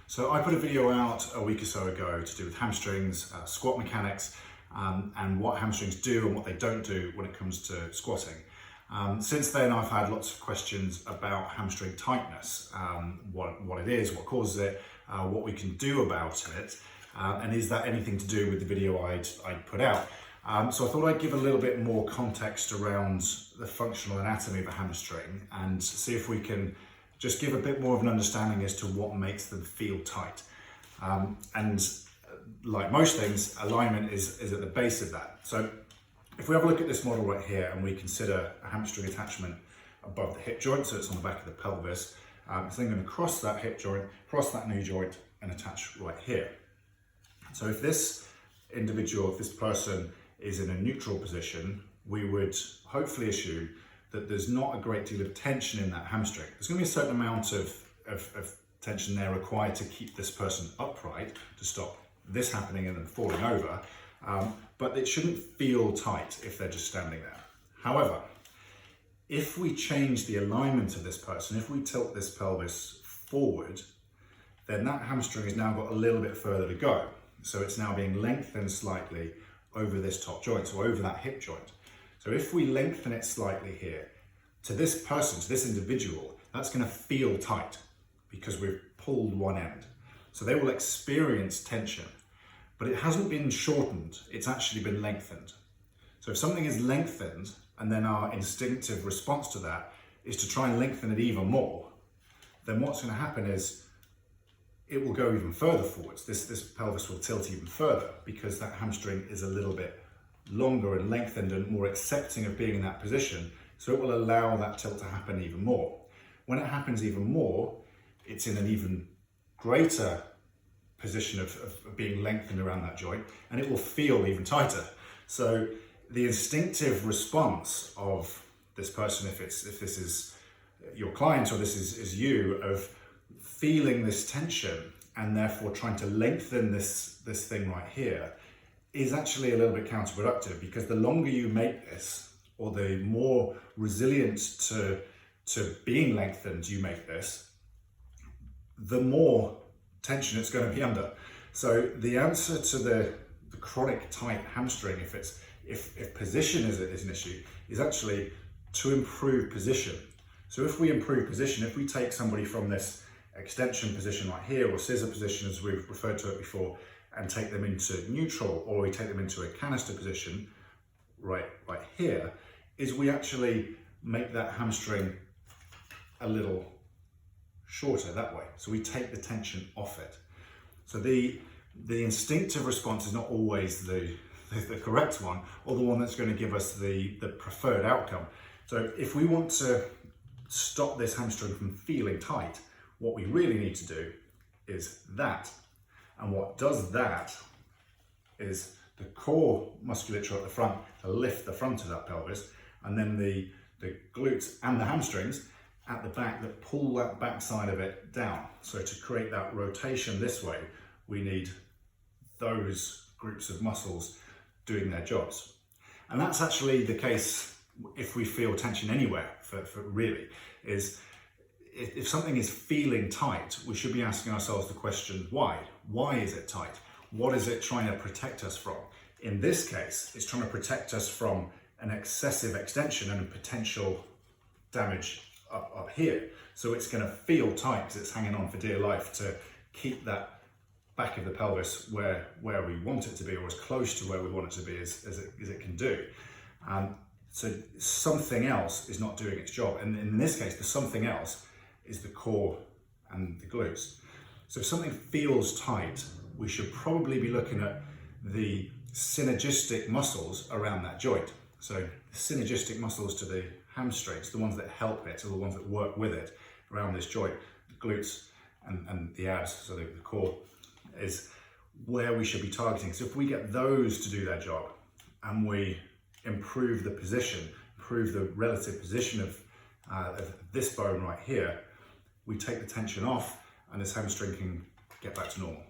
So I put a video out a week or so ago to do with hamstrings, squat mechanics, and what hamstrings do and what they don't do when it comes to squatting. Since then I've had lots of questions about hamstring tightness, what it is, what causes it, what we can do about it, and is that anything to do with the video I'd put out. So I thought I'd give a little bit more context around the functional anatomy of a hamstring and see if we can just give a bit more of an understanding as to what makes them feel tight. And like most things, alignment is at the base of that. So if we have a look at this model right here and we consider a hamstring attachment above the hip joint, so it's on the back of the pelvis, it's then going to cross that hip joint, cross that knee joint and attach right here. So if this individual, if this person is in a neutral position, we would hopefully assume that there's not a great deal of tension in that hamstring. There's going to be a certain amount of tension there required to keep this person upright, to stop this happening and then falling over, but it shouldn't feel tight if they're just standing there. However, if we change the alignment of this person, if we tilt this pelvis forward, then that hamstring has now got a little bit further to go. So it's now being lengthened slightly over this top joint, so over that hip joint. So if we lengthen it slightly here, to this person, to this individual, that's going to feel tight because we've pulled one end. So they will experience tension, but it hasn't been shortened, it's actually been lengthened. So if something is lengthened and then our instinctive response to that is to try and lengthen it even more, then what's going to happen is it will go even further forwards. This pelvis will tilt even further because that hamstring is a little bit longer and lengthened and more accepting of being in that position. So it will allow that tilt to happen even more. When it happens even more, it's in an even greater position of being lengthened around that joint, and it will feel even tighter. So the instinctive response of this person, if this is your client or this is you, of feeling this tension and therefore trying to lengthen this thing right here, is actually a little bit counterproductive, because the longer you make this, or the more resilient to being lengthened you make this, the more tension it's going to be under. So the answer to the chronic tight hamstring, if position is an issue, is actually to improve position. So if we improve position, if we take somebody from this extension position right here, or scissor position as we've referred to it before, and take them into neutral, or we take them into a canister position right here, is we actually make that hamstring a little shorter that way. So we take the tension off it. So the instinctive response is not always the correct one, or the one that's going to give us the preferred outcome. So if we want to stop this hamstring from feeling tight, what we really need to do is that. And what does that is the core musculature at the front to lift the front of that pelvis, and then the glutes and the hamstrings at the back that pull that back side of it down. So to create that rotation this way, we need those groups of muscles doing their jobs. And that's actually the case if we feel tension anywhere, for really, is if something is feeling tight, we should be asking ourselves the question, why? Why is it tight? What is it trying to protect us from? In this case, it's trying to protect us from an excessive extension and a potential damage up here. So it's going to feel tight because it's hanging on for dear life to keep that back of the pelvis where we want it to be, or as close to where we want it to be as it can do. So something else is not doing its job. And in this case, the something else is the core and the glutes. So if something feels tight, we should probably be looking at the synergistic muscles around that joint. So the synergistic muscles to the hamstrings, the ones that help it, or the ones that work with it around this joint, the glutes and the abs, so the core, is where we should be targeting. So if we get those to do their job and we improve the position, improve the relative position of this bone right here, we take the tension off and this hamstring can get back to normal.